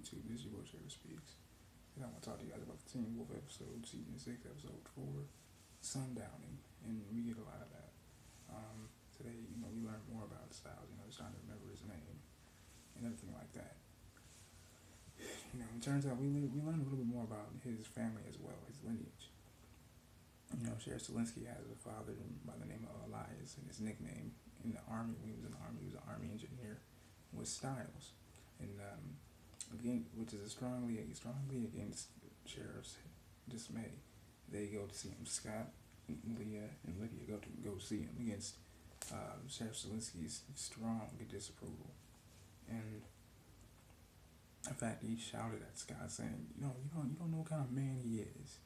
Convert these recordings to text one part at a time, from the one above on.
YouTube. This is your boy Trevor Speaks. And I want to talk to you guys about the Teen Wolf episode, season 6, episode 4, Sundowning. And we get a lot of that. Today, we learn more about Styles, just trying to remember his name and everything like that. It turns out we learn a little bit more about his family as well, his lineage. Sheriff Stillinski has a father by the name of Elias, and his nickname in the army, when he was in the army, he was an army engineer, was Styles. And again, which is strongly against Sheriff's dismay. They go to see him. Scott, Malia, and Lydia go see him against Sheriff Stillinski's strong disapproval. And in fact, he shouted at Scott saying, you don't know what kind of man he is.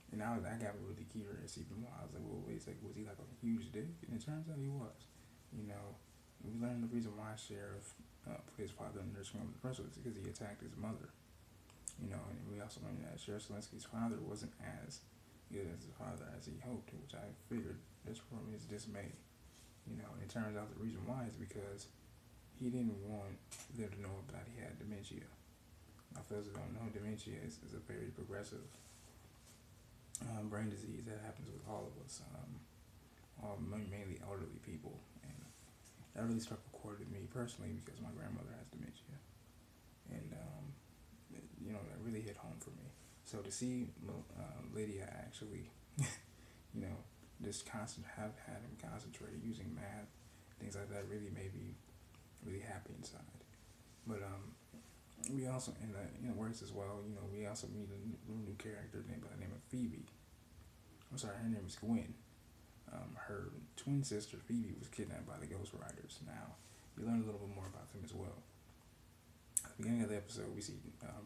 And I got really curious even more. I was like, well, wait a second, was he like a huge dick? And it turns out he was. We learned the reason why Sheriff put his father in the nursing home with the press was because he attacked his mother. And we also learned that Sheriff Stillinski's father wasn't as good as his father as he hoped, which I figured just from his dismay. And it turns out the reason why is because he didn't want them to know that he had dementia. Now, for those who don't know, dementia is a very progressive brain disease that happens with all of us, mainly elderly people. And that really struck a chord with me personally because my grandmother has dementia. And, that really hit home for me. So to see Lydia actually, just have had him concentrate using math, things like that really made me really happy inside. But we also, in the works as well, we also meet a new character named by the name of Phoebe. I'm sorry, her name is Gwen. Her twin sister, Phoebe, was kidnapped by the Ghost Riders. Now, we learn a little bit more about them as well. At the beginning of the episode, we see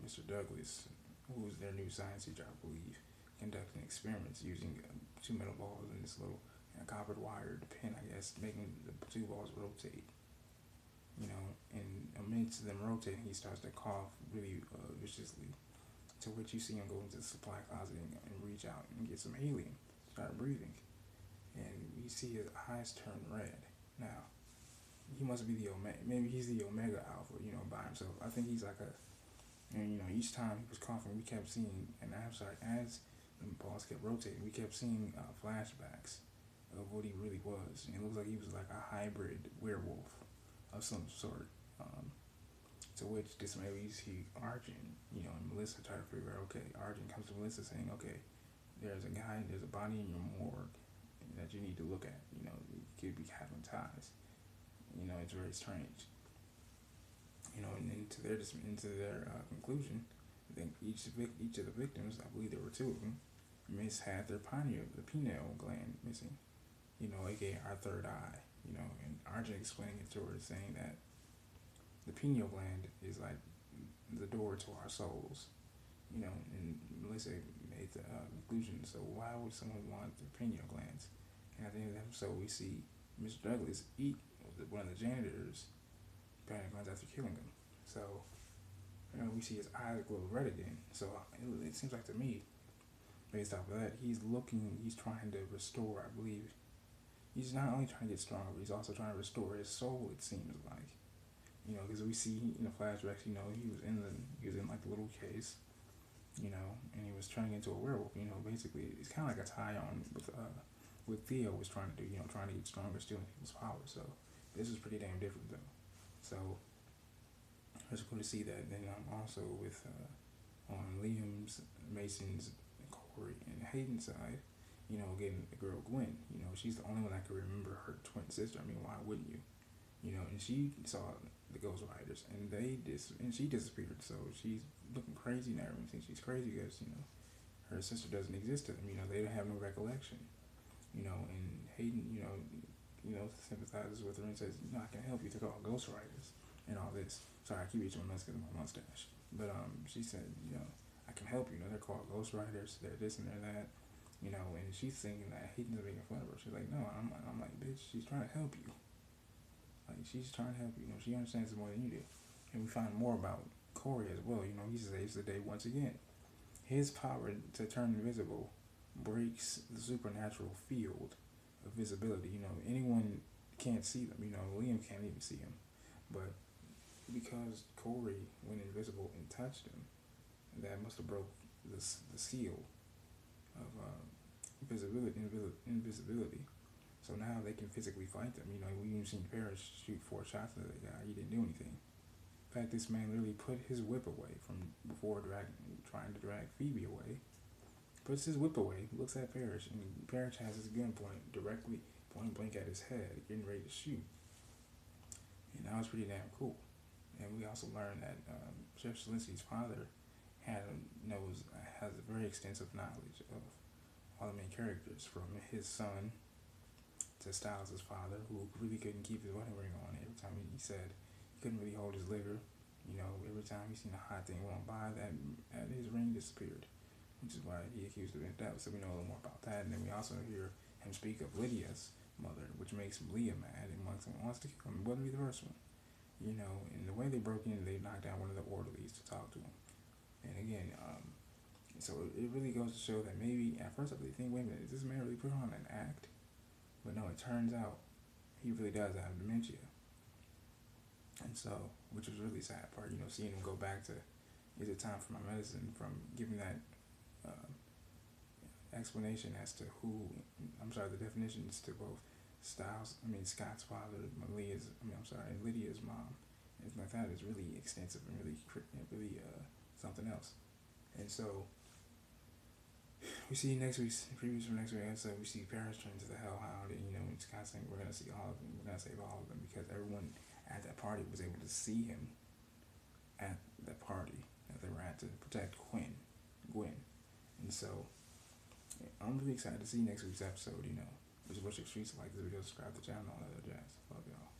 Mr. Douglas, who is their new science teacher, I believe, conducting experiments using 2 metal balls and this little copper wired pin, I guess, making the 2 balls rotate. And amidst them rotating, he starts to cough really viciously, to which you see him go into the supply closet and reach out and get some helium, start breathing, and you see his eyes turn red. Now, he must be the Omega, maybe he's the Omega Alpha, by himself. I think he's like each time he was coughing, we kept seeing, and I'm sorry, as the balls kept rotating, we kept seeing flashbacks of what he really was. And it looks like he was like a hybrid werewolf of some sort. To which dismay we see Argent, and Melissa try to figure out, okay, Argent comes to Melissa saying, okay, there's a body in your morgue that you need to look at, it could be having ties. It's very strange. And then to their conclusion, I think each of the victims, I believe there were 2 of them, had the pineal gland missing, aka our third eye, and Argent explaining it to her, saying that the pineal gland is like the door to our souls, and Melissa made the conclusion, so why would someone want their pineal glands? And at the end of the episode, we see Mr. Douglas eat one of the janitor's pineal glands after killing him. So, we see his eyes glow red again. So it seems like to me, based off of that, he's trying to restore, I believe, he's not only trying to get stronger, but he's also trying to restore his soul, it seems like. Because we see in the flashbacks, he was in like the little case, and he was turning into a werewolf. Basically, it's kind of like a tie-on with Theo was trying to do, trying to get stronger, stealing people's power. So this is pretty damn different, though. So it's cool to see that. Then also with on Liam's, Mason's, Corey, and Hayden's side, getting the girl Gwen. She's the only one that can remember her twin sister. I mean, why wouldn't you? And she saw the Ghost Riders, and she disappeared. So she's looking crazy now. Everyone thinks she's crazy because her sister doesn't exist to them. They don't have no recollection. And Hayden, sympathizes with her and says, I can help you. They're called Ghost Riders and all this. Sorry, I keep reaching my because of my mustache. But she said, I can help you. They're called Ghost Riders. They're this and they're that. And she's thinking that Hayden's making fun of her. She's like, no, I'm like, bitch, she's trying to help you. Like, she's trying to help you. She understands it more than you do. And we find more about Corey as well. He saves the day once again. His power to turn invisible breaks the supernatural field of visibility. Anyone can't see them. Liam can't even see him. But because Corey went invisible and touched him, that must have broke the seal of invisibility. So now they can physically fight them. You know, we even seen Paris shoot 4 shots at the guy. He didn't do anything. In fact, this man literally put his whip away from before trying to drag Phoebe away. Puts his whip away, looks at Parrish, and Parrish has his gun pointed directly, point blank at his head, getting ready to shoot. And that was pretty damn cool. And we also learned that Chef Stillinski's father has a very extensive knowledge of all the main characters, from his son to Styles' father, who really couldn't keep his wedding ring on. Every time he said he couldn't really hold his liquor, you know, every time he seen a hot thing walk by, that his ring disappeared, which is why he accused of that. So we know a little more about that. And then we also hear him speak of Lydia's mother, which makes Malia mad and wants to kill him. It wouldn't be the first one, you know. And the way they broke in, they knocked down one of the orderlies to talk to him. And again, so it really goes to show that maybe at first I really think, wait a minute, is this man really put on an act? But no, it turns out he really does have dementia. And so, which was really sad part, you know, seeing him go back to, is it time for my medicine, from giving that explanation as to the definitions to both Scott's father, Lydia's mom, and like that is really extensive and really something else. And so, we see previews from next week episode, we see Paris turn to the Hellhound, and you know, Scott saying we're gonna see all of them, we're gonna save all of them, because everyone at that party was able to see him at that party that they were at to protect Gwen. And so I'm really excited to see next week's episode, you know. What's your streets like this video, subscribe to the channel, all that other jazz. Love y'all.